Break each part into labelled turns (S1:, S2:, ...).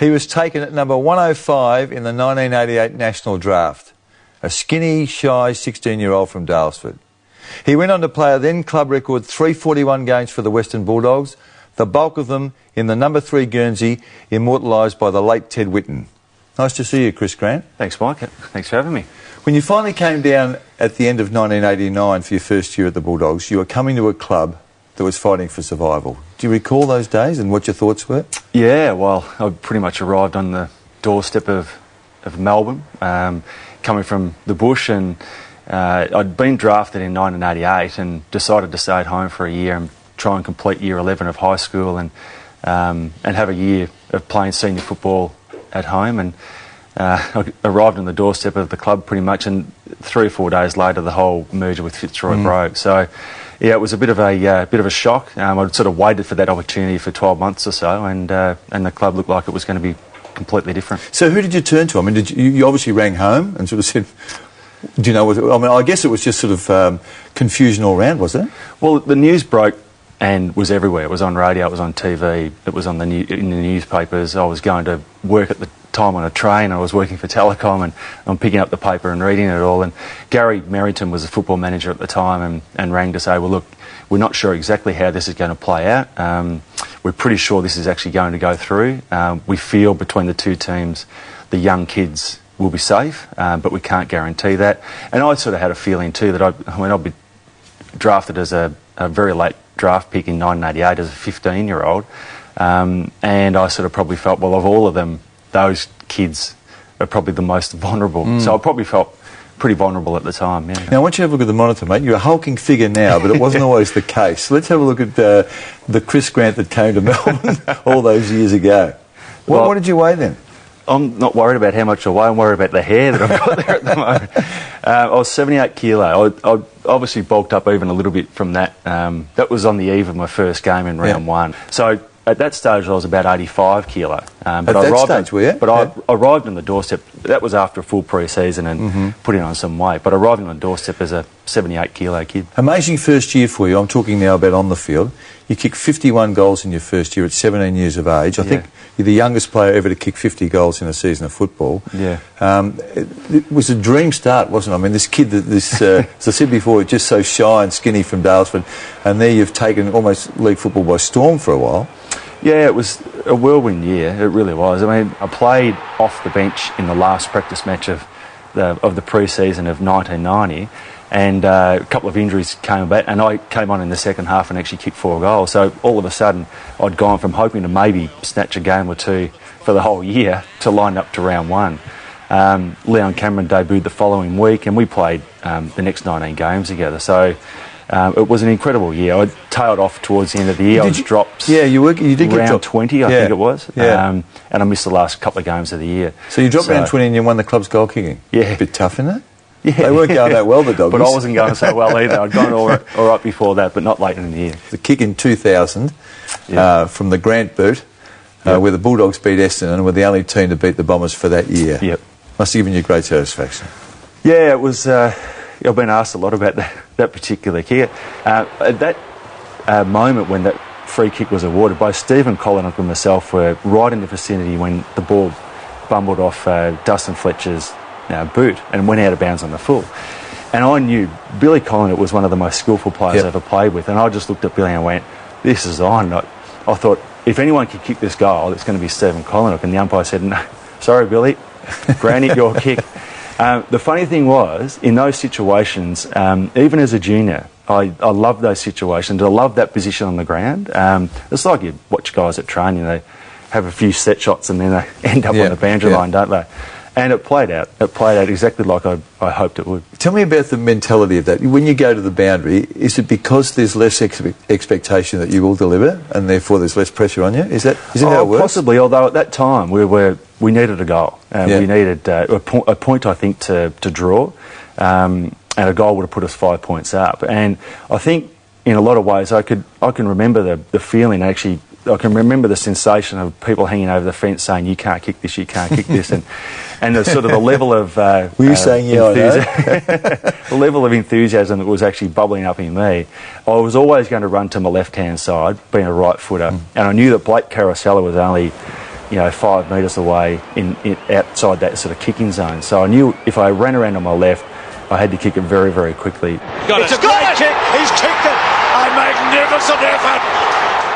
S1: He was taken at number 105 in the 1988 National Draft. A skinny, shy 16-year-old from Daylesford. He went on to play a then club record 341 games for the Western Bulldogs, the bulk of them in the number 3 Guernsey, immortalised by the late Ted Whitten. Nice to see you, Chris Grant.
S2: Thanks, Mike. Thanks for having me.
S1: When you finally came down at the end of 1989 for your first year at the Bulldogs, you were coming to a club that was fighting for survival. Do you recall those days and what your thoughts were?
S2: Yeah, well, I pretty much arrived on the doorstep of Melbourne, coming from the bush, and I'd been drafted in 1988 and decided to stay at home for a year and try and complete year 11 of high school and have a year of playing senior football at home. And I arrived on the doorstep of the club pretty much, and 3 or 4 days later the whole merger with Fitzroy broke. So yeah, it was a bit of a shock. I'd sort of waited for that opportunity for 12 months or so, and the club looked like it was going to be completely different.
S1: So who did you turn to? I mean, you obviously rang home and sort of said, do you know what? I mean, I guess it was just sort of confusion all round, was it?
S2: Well, the news broke and was everywhere. It was on radio, it was on TV, it was in the newspapers. I was going to work at the time on a train. I was working for Telecom, and I'm picking up the paper and reading it all. And Gary Merrington was the football manager at the time and rang to say, well, look, we're not sure exactly how this is going to play out. We're pretty sure this is actually going to go through. We feel between the two teams, the young kids will be safe, but we can't guarantee that. And I sort of had a feeling too that I'd be drafted as a very late draft pick in 1988 as a 15-year-old, and I sort of probably felt, well, of all of them, those kids are probably the most vulnerable. So I probably felt pretty vulnerable at the time, yeah.
S1: Now, I want you to have a look at the monitor, mate. You're a hulking figure now, but it wasn't always the case. So let's have a look at the Chris Grant that came to Melbourne all those years ago. What did you weigh then?
S2: I'm not worried about how much I weigh. I'm worried about the hair that I've got there at the moment. I was 78 kilo. I obviously bulked up even a little bit from that. That was on the eve of my first game in round one. So at that stage I was about 85 kilo.
S1: But I
S2: arrived on the doorstep. That was after a full pre-season and putting on some weight. But I arrived on the doorstep as a 78 kilo kid.
S1: Amazing first year for you. I'm talking now about on the field. You kicked 51 goals in your first year at 17 years of age. I think you're the youngest player ever to kick 50 goals in a season of football.
S2: Yeah.
S1: It was a dream start, wasn't it? I mean, this kid, as I said before, just so shy and skinny from Daylesford, and there you've taken almost league football by storm for a while.
S2: Yeah, it was a whirlwind year. It really was. I mean, I played off the bench in the last practice match of the pre-season of 1990. And a couple of injuries came about, and I came on in the second half and actually kicked 4 goals. So all of a sudden, I'd gone from hoping to maybe snatch a game or two for the whole year to line up to round one. Leon Cameron debuted the following week, and we played the next 19 games together. So it was an incredible year. I tailed off towards the end of the year. I was dropped.
S1: Yeah, you did get
S2: round 20, I think it was. Yeah. And I missed the last couple of games of the year.
S1: So you dropped round 20 and you won the club's goal kicking.
S2: Yeah,
S1: a bit tough, isn't it?
S2: Yeah.
S1: They weren't going that well, the Doggies.
S2: But I wasn't going so well either. I'd gone all right before that, but not late in the year.
S1: The kick in 2000 from the Grant boot, where the Bulldogs beat Essendon and were the only team to beat the Bombers for that year.
S2: Yep.
S1: Must have given you great satisfaction.
S2: Yeah, it was. I've been asked a lot about that particular kick. At that moment when that free kick was awarded, both Stephen Collinock and myself were right in the vicinity when the ball bumbled off Dustin Fletcher's boot and went out of bounds on the full. And I knew Billy Collinock was one of the most skillful players I ever played with, and I just looked at Billy and went, this is on. I thought, if anyone could kick this goal, it's going to be Stephen Collinock. And the umpire said, no, sorry, Billy, granted your kick. The funny thing was, in those situations, even as a junior, I loved those situations. I loved that position on the ground. It's like you watch guys at training, they have a few set shots and then they end up on the boundary line, don't they? And it played out. It played out exactly like I hoped it would.
S1: Tell me about the mentality of that. When you go to the boundary, is it because there's less expectation that you will deliver, and therefore there's less pressure on you? Is that how it works?
S2: Possibly. Although at that time we needed a goal. We needed a point, I think, to draw, and a goal would have put us 5 points up. And I think in a lot of ways I can remember the feeling actually. I can remember the sensation of people hanging over the fence saying, you can't kick this, you can't kick this, and the sort of the level of
S1: were you saying
S2: the level of enthusiasm that was actually bubbling up in me. I was always going to run to my left-hand side, being a right footer, and I knew that Blake Carosella was only 5 metres away outside that sort of kicking zone. So I knew if I ran around on my left, I had to kick it very, very quickly.
S3: It's a great kick. He's kicked it. A magnificent effort.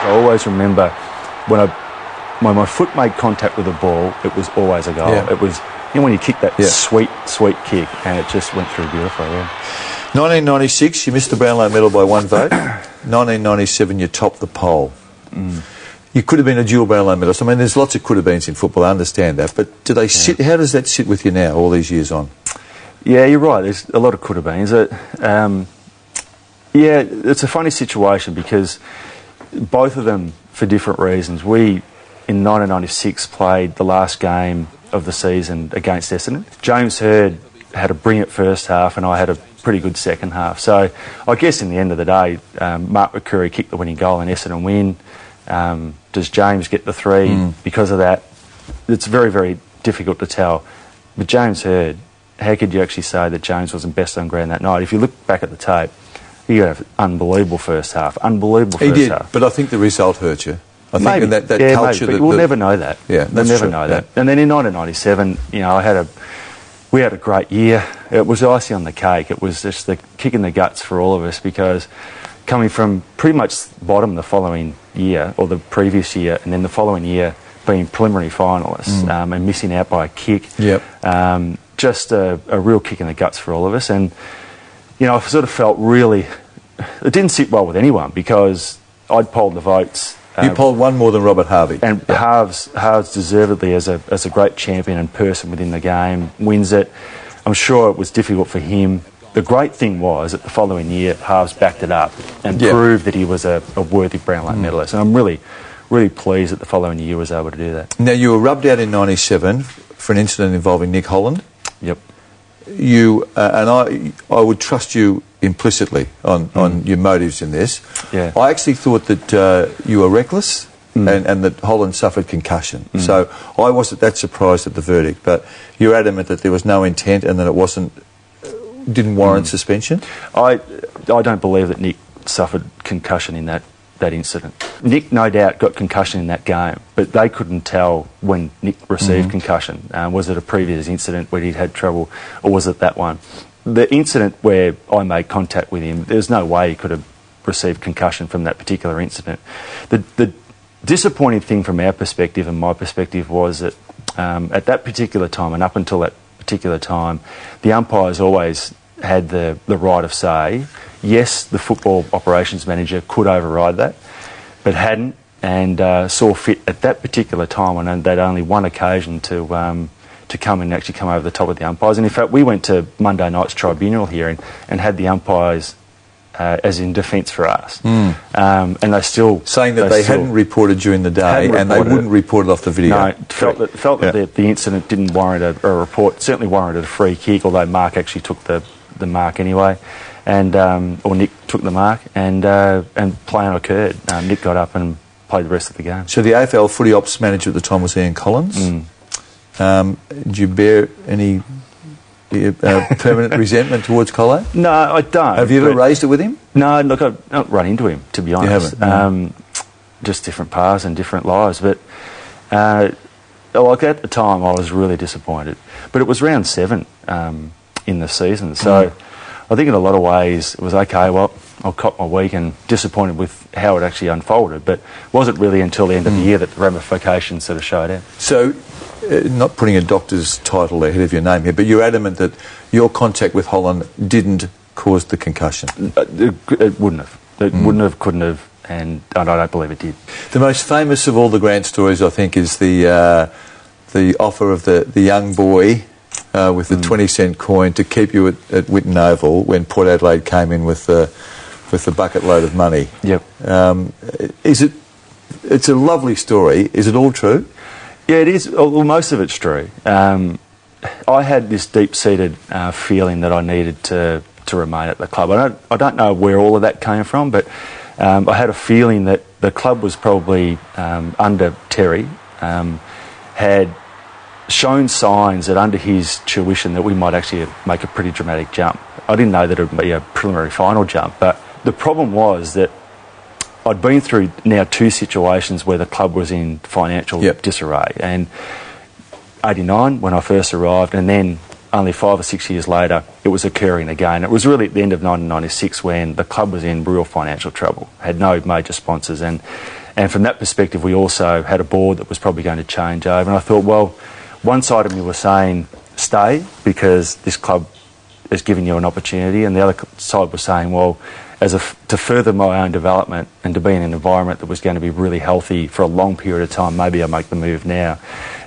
S2: I always remember when my foot made contact with the ball, it was always a goal.
S1: Yeah.
S2: It was, when you kick that sweet, sweet kick, and it just went through beautifully. Yeah.
S1: 1996, you missed the Brownlow medal by 1 vote. 1997, you topped the poll. You could have been a dual Brownlow medalist. I mean, there's lots of could have beens in football, I understand that, but do they sit? How does that sit with you now, all these years on?
S2: Yeah, you're right. There's a lot of could have beens. It's a funny situation because both of them, for different reasons. We, in 1996, played the last game of the season against Essendon. James Hird had a brilliant first half and I had a pretty good second half. So I guess in the end of the day, Mark McCurry kicked the winning goal and Essendon win. Does James get the 3 because of that? It's very, very difficult to tell. But James Hird, how could you actually say that James wasn't best on ground that night? If you look back at the tape, he had an unbelievable first half. Unbelievable first half.
S1: But I think the result hurt you. I think
S2: maybe.
S1: that
S2: Yeah,
S1: culture...
S2: maybe, but we'll never know that.
S1: Yeah,
S2: we'll never know that. And then in 1997, we had a great year. It was icing on the cake. It was just the kick in the guts for all of us because coming from pretty much bottom the following year, or the previous year, and then the following year being preliminary finalists and missing out by a kick. Just a real kick in the guts for all of us. And, I sort of felt really... It didn't sit well with anyone because I'd polled the votes.
S1: You polled one more than Robert Harvey.
S2: And Harves deservedly, as a great champion and person within the game, wins it. I'm sure it was difficult for him. The great thing was that the following year, Harves backed it up and proved that he was a worthy Brownlow medalist. And I'm really, really pleased that the following year was able to do that.
S1: Now, you were rubbed out in 97 for an incident involving Nick Holland.
S2: Yep.
S1: You and I would trust you implicitly on your motives in this.
S2: Yeah.
S1: I actually thought that you were reckless and that Holland suffered concussion. So I wasn't that surprised at the verdict, but you're adamant that there was no intent and that it didn't warrant suspension?
S2: I don't believe that Nick suffered concussion in that incident. Nick no doubt got concussion in that game, but they couldn't tell when Nick received concussion. Was it a previous incident where he'd had trouble, or was it that one? The incident where I made contact with him, there's no way he could have received concussion from that particular incident. The disappointing thing from our perspective and my perspective was that at that particular time and up until that particular time, the umpires always had the right of say. Yes, the football operations manager could override that, but hadn't, and saw fit at that particular time on that only one occasion to come and actually come over the top of the umpires. And in fact, we went to Monday night's tribunal hearing and had the umpires as in defence for us. And they still...
S1: Saying that they hadn't reported during the day and they wouldn't report it off the video.
S2: No, felt that the incident didn't warrant a report, certainly warranted a free kick, although Mark actually took the mark anyway. And or Nick took the mark, and play on occurred. Nick got up and played the rest of the game.
S1: So the AFL footy ops manager at the time was Ian Collins. Did you bear any permanent resentment towards Collo?
S2: No, I don't.
S1: Have you ever raised it with him?
S2: No, look, I've not run into him, to be honest.
S1: You haven't?
S2: Just different paths and different lives. But like at the time, I was really disappointed. But it was round 7 in the season, so I think in a lot of ways it was okay. Well, I'll cop my week and disappointed with how it actually unfolded. But it wasn't really until the end of the year that the ramifications sort of showed out.
S1: So, not putting a doctor's title ahead of your name here, but you're adamant that your contact with Holland didn't cause the concussion?
S2: It wouldn't have. It wouldn't have, couldn't have, and I don't believe it did.
S1: The most famous of all the Grant stories, I think, is the offer of the young boy with the 20-cent coin to keep you at Whitten Oval when Port Adelaide came in with the bucket load of money.
S2: Yep.
S1: It's a lovely story. Is it all true?
S2: Yeah, it is. Well, most of it's true. I had this deep-seated feeling that I needed to remain at the club. I don't know where all of that came from, but I had a feeling that the club was probably under Terry, had shown signs that under his tuition that we might actually make a pretty dramatic jump. I didn't know that it would be a preliminary final jump, but the problem was that I'd been through now 2 situations where the club was in financial disarray. And 89 when I first arrived, and then only 5 or 6 years later it was occurring again. It was really at the end of 1996 when the club was in real financial trouble, had no major sponsors, and from that perspective we also had a board that was probably going to change over. And I thought, well, one side of me was saying stay because this club has given you an opportunity, and the other side was saying, well, to further my own development and to be in an environment that was going to be really healthy for a long period of time, maybe I make the move now.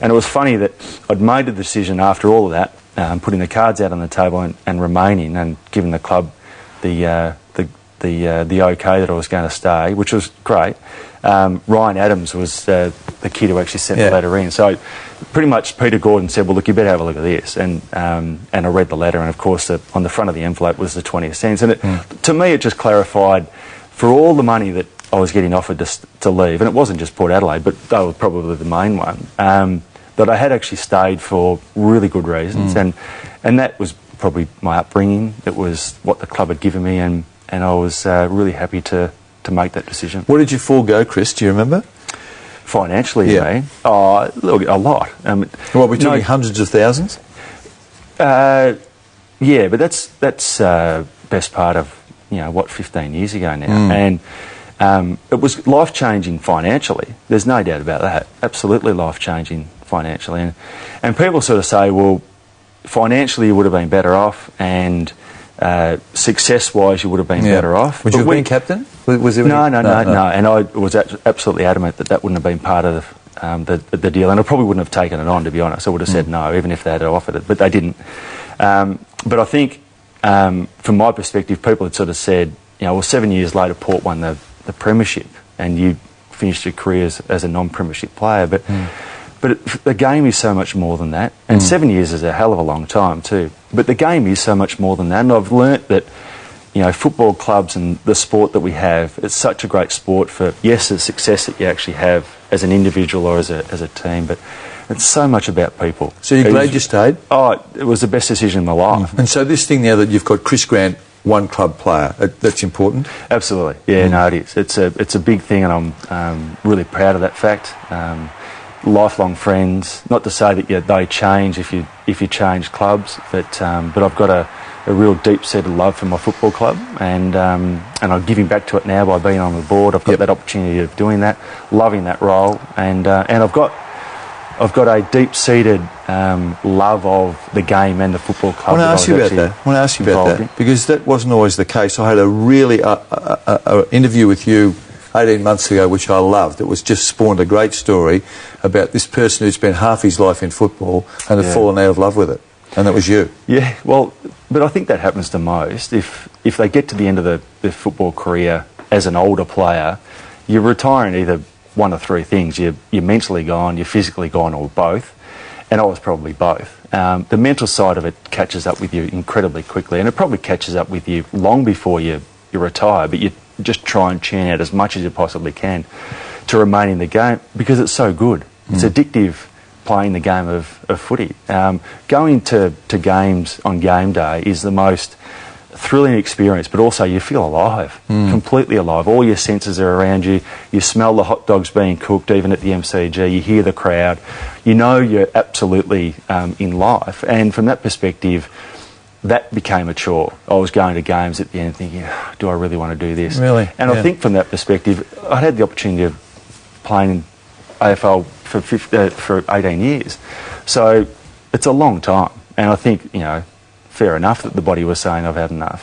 S2: And it was funny that I'd made the decision after all of that, putting the cards out on the table and remaining and giving the club the okay that I was going to stay, which was great. Ryan Adams was the kid who actually sent the letter in. So pretty much Peter Gordon said, well, look, you better have a look at this. And I read the letter, and of course on the front of the envelope was the 20 cents. And to me it just clarified, for all the money that I was getting offered to leave, and it wasn't just Port Adelaide, but they were probably the main one, that I had actually stayed for really good reasons. And that was probably my upbringing. It was what the club had given me, and I was really happy to make that decision.
S1: What did you forego, Chris? Do you remember?
S2: Financially, you mean? Oh, look, a lot.
S1: Well, we're talking hundreds of thousands?
S2: Yeah, but that's best part of, 15 years ago now. And it was life-changing financially. There's no doubt about that. Absolutely life-changing financially. And people sort of say, well, financially you would have been better off, and success-wise you would have been better off.
S1: Would you have been captain? Was there
S2: no. And I was absolutely adamant that wouldn't have been part of the deal, and I probably wouldn't have taken it on, to be honest. I would have said no, even if they had offered it, but they didn't. But I think, from my perspective, people had sort of said, well, 7 years later Port won the premiership, and you finished your career as a non-premiership player, but the game is so much more than that, and 7 years is a hell of a long time too. But the game is so much more than that, and I've learnt that, football clubs and the sport that we have, it's such a great sport for, yes, the success that you actually have as an individual or as a team, but it's so much about people.
S1: So you're glad you stayed?
S2: Oh, it was the best decision in my life.
S1: And so this thing now that you've got Chris Grant, one club player, that's important?
S2: Absolutely. Yeah, no, it is. It's a big thing, and I'm really proud of that fact. Lifelong friends. Not to say that they change if you change clubs, but I've got a real deep-seated love for my football club, and I'm giving back to it now by being on the board. I've got that opportunity of doing that, loving that role, and I've got a deep-seated love of the game and the football club.
S1: I want to ask you about that because that wasn't always the case. I had a really interview with you 18 months ago, which I loved. It was just spawned a great story about this person who'd spent half his life in football and had fallen out of love with it, and that was you. Yeah,
S2: well, but I think that happens to most. If they get to the end of their football career as an older player, you retire in either one of three things. You're mentally gone, you're physically gone, or both. And I was probably both. The mental side of it catches up with you incredibly quickly, and it probably catches up with you long before you retire, but you just try and churn out as much as you possibly can to remain in the game because it's so good. It's addictive playing the game of footy. Going to games on game day is the most thrilling experience, but also you feel alive, completely alive. All your senses are around you. You smell the hot dogs being cooked even at the MCG. You hear the crowd. You know you're absolutely in life. And from that perspective, that became a chore. I was going to games at the end thinking, do I really want to do this?
S1: Really?
S2: And I think from that perspective, I had the opportunity of playing in AFL for 18 years. So it's a long time. And I think, fair enough that the body was saying I've had enough.